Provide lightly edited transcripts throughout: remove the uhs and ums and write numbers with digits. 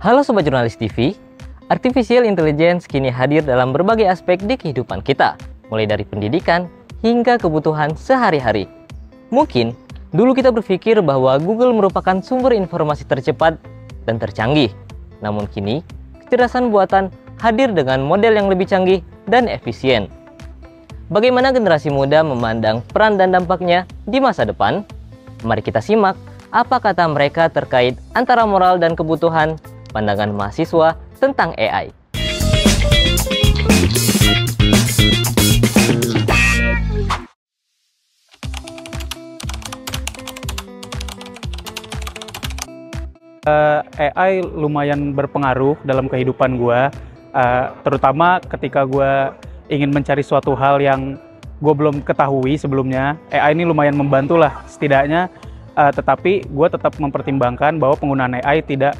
Halo Sobat Jurnalis TV, Artificial Intelligence kini hadir dalam berbagai aspek di kehidupan kita, mulai dari pendidikan hingga kebutuhan sehari-hari. Mungkin dulu kita berpikir bahwa Google merupakan sumber informasi tercepat dan tercanggih. Namun kini, kecerdasan buatan hadir dengan model yang lebih canggih dan efisien. Bagaimana generasi muda memandang peran dan dampaknya di masa depan? Mari kita simak apa kata mereka terkait antara moral dan kebutuhan pandangan mahasiswa tentang AI. AI lumayan berpengaruh dalam kehidupan gue, terutama ketika gue ingin mencari suatu hal yang gue belum ketahui sebelumnya. AI ini lumayan membantu lah setidaknya, tetapi gue tetap mempertimbangkan bahwa penggunaan AI tidak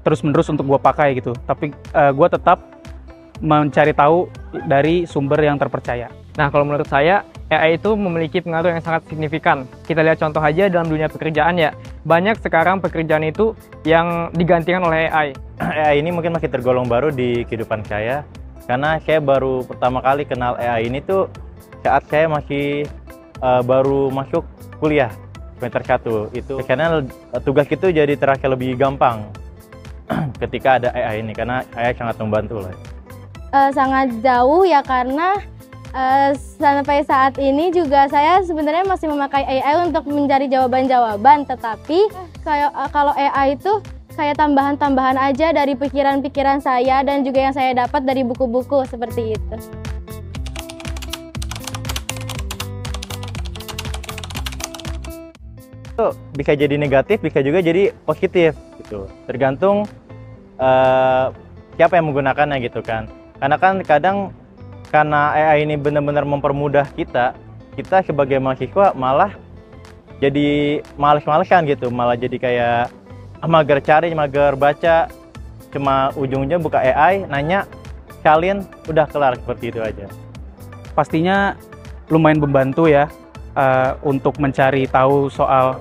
terus-menerus untuk gue pakai gitu. Tapi gue tetap mencari tahu dari sumber yang terpercaya. Nah, kalau menurut saya, AI itu memiliki pengaruh yang sangat signifikan. Kita lihat contoh aja dalam dunia pekerjaan ya. Banyak sekarang pekerjaan itu yang digantikan oleh AI. AI ini mungkin masih tergolong baru di kehidupan saya. Karena saya baru pertama kali kenal AI ini tuh saat saya masih baru masuk kuliah. Semester 1 itu karena tugas itu jadi terasa lebih gampang ketika ada AI ini, karena AI sangat membantu lah. Sangat jauh ya, karena sampai saat ini juga saya sebenarnya masih memakai AI untuk mencari jawaban-jawaban, tetapi kalau AI itu kayak tambahan-tambahan aja dari pikiran-pikiran saya dan juga yang saya dapat dari buku-buku seperti itu. Itu bisa jadi negatif, bisa juga jadi positif gitu. Tergantung siapa yang menggunakannya gitu kan. Karena kan kadang karena AI ini benar-benar mempermudah kita sebagai mahasiswa malah jadi males-malesan gitu, malah jadi kayak mager cari, mager baca, cuma ujung-ujungnya buka AI, nanya, salin, udah kelar, seperti itu aja. Pastinya lumayan membantu ya untuk mencari tahu soal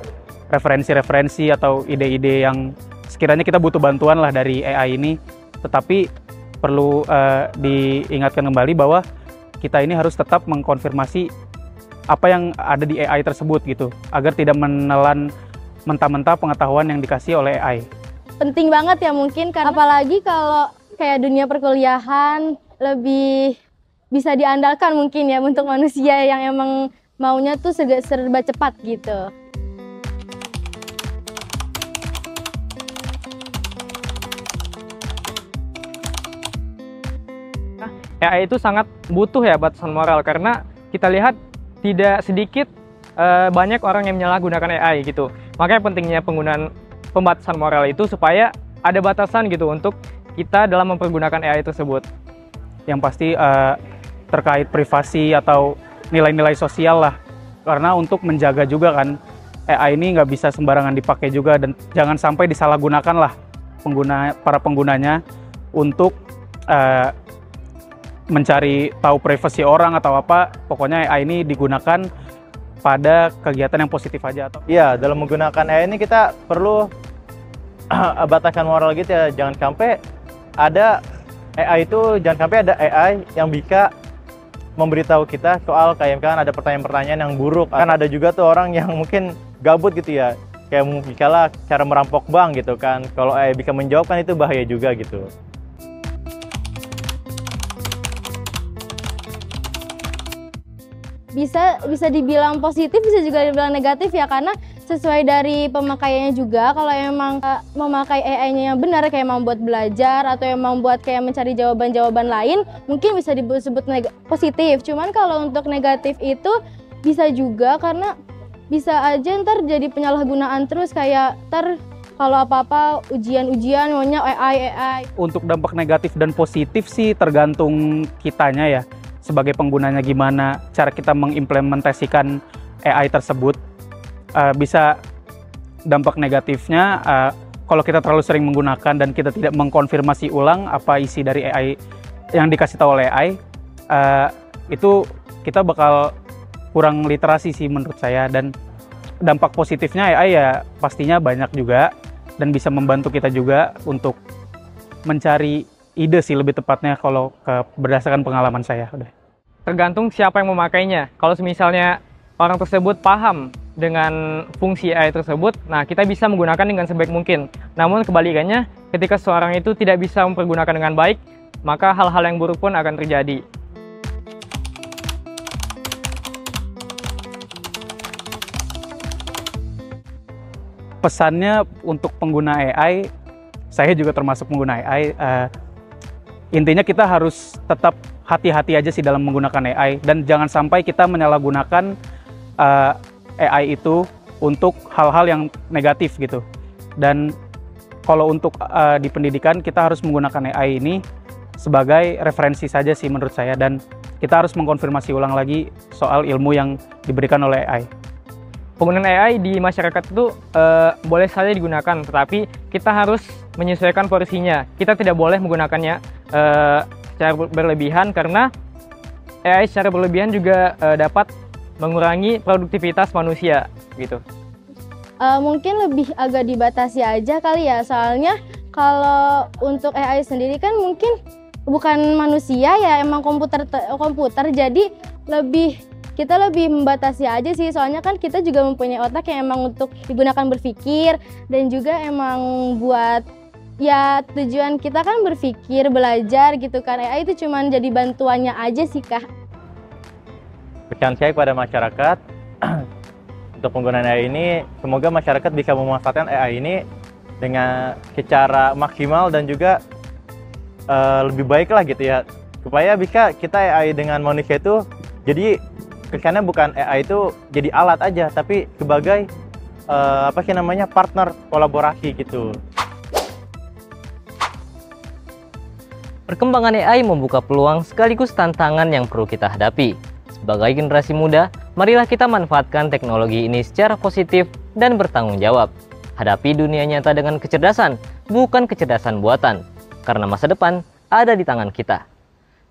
referensi-referensi atau ide-ide yang sekiranya kita butuh bantuan lah dari AI ini. Tetapi perlu diingatkan kembali bahwa kita ini harus tetap mengkonfirmasi apa yang ada di AI tersebut gitu, agar tidak menelan mentah-mentah pengetahuan yang dikasih oleh AI. Penting banget ya mungkin, karena apalagi kalau kayak dunia perkuliahan lebih bisa diandalkan mungkin ya untuk manusia yang emang maunya tuh serba cepat gitu. AI itu sangat butuh ya batasan moral, karena kita lihat tidak sedikit banyak orang yang menyalahgunakan AI gitu. Makanya pentingnya penggunaan pembatasan moral itu supaya ada batasan gitu untuk kita dalam mempergunakan AI tersebut. Yang pasti terkait privasi atau nilai-nilai sosial lah, karena untuk menjaga juga kan AI ini nggak bisa sembarangan dipakai juga, dan jangan sampai disalahgunakan lah para penggunanya untuk mencari tahu privasi orang atau apa. Pokoknya AI ini digunakan pada kegiatan yang positif aja. Iya, dalam menggunakan AI ini kita perlu batasan moral gitu ya. Jangan sampai ada AI itu, jangan sampai ada AI yang bisa memberitahu kita soal kayak kan ada pertanyaan-pertanyaan yang buruk. Kan ada juga tuh orang yang mungkin gabut gitu ya, kayak misalnya cara merampok bank gitu kan. Kalau AI bisa menjawab kan itu bahaya juga gitu. Bisa dibilang positif, bisa juga dibilang negatif ya, karena sesuai dari pemakaiannya juga. Kalau emang memakai AI-nya yang benar, kayak membuat belajar atau yang membuat kayak mencari jawaban-jawaban lain, mungkin bisa disebut positif. Cuman kalau untuk negatif itu bisa juga, karena bisa aja ntar jadi penyalahgunaan terus, kayak ntar kalau apa-apa ujian-ujian maunya AI. Untuk dampak negatif dan positif sih tergantung kitanya ya, sebagai penggunanya gimana cara kita mengimplementasikan AI tersebut. Bisa dampak negatifnya kalau kita terlalu sering menggunakan dan kita tidak mengkonfirmasi ulang apa isi dari AI yang dikasih tahu oleh AI, itu kita bakal kurang literasi sih menurut saya. Dan dampak positifnya AI ya pastinya banyak juga, dan bisa membantu kita juga untuk mencari ide sih lebih tepatnya kalau berdasarkan pengalaman saya. Udah. Tergantung siapa yang memakainya. Kalau misalnya orang tersebut paham dengan fungsi AI tersebut, nah kita bisa menggunakan dengan sebaik mungkin. Namun kebalikannya, ketika seorang itu tidak bisa mempergunakan dengan baik, maka hal-hal yang buruk pun akan terjadi. Pesannya untuk pengguna AI, saya juga termasuk pengguna AI, intinya kita harus tetap hati-hati aja sih dalam menggunakan AI, dan jangan sampai kita menyalahgunakan AI itu untuk hal-hal yang negatif gitu. Dan kalau untuk di pendidikan, kita harus menggunakan AI ini sebagai referensi saja sih menurut saya, dan kita harus mengkonfirmasi ulang lagi soal ilmu yang diberikan oleh AI. Penggunaan AI di masyarakat itu boleh saja digunakan, tetapi kita harus menyesuaikan porsinya. Kita tidak boleh menggunakannya secara berlebihan, karena AI secara berlebihan juga dapat mengurangi produktivitas manusia gitu. Mungkin lebih agak dibatasi aja kali ya, soalnya kalau untuk AI sendiri kan mungkin bukan manusia ya, emang komputer, jadi kita lebih membatasi aja sih, soalnya kan kita juga mempunyai otak yang emang untuk digunakan berpikir, dan juga emang buat ya tujuan kita kan berpikir, belajar gitu kan. AI itu cuman jadi bantuannya aja sih Kak. Pesan saya kepada masyarakat untuk penggunaan AI ini, semoga masyarakat bisa memanfaatkan AI ini dengan secara maksimal dan juga lebih baik lah gitu ya, supaya bisa kita AI dengan manusia itu jadi kesannya bukan AI itu jadi alat aja, tapi sebagai partner kolaborasi gitu. Perkembangan AI membuka peluang sekaligus tantangan yang perlu kita hadapi. Sebagai generasi muda, marilah kita manfaatkan teknologi ini secara positif dan bertanggung jawab. Hadapi dunia nyata dengan kecerdasan, bukan kecerdasan buatan, karena masa depan ada di tangan kita.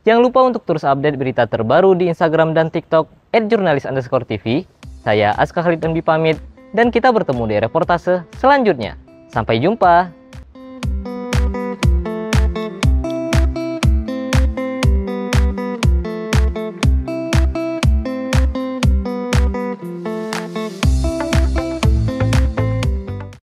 Jangan lupa untuk terus update berita terbaru di Instagram dan TikTok @jurnalis_TV. Saya Aska Khalid MB pamit, dan kita bertemu di reportase selanjutnya. Sampai jumpa!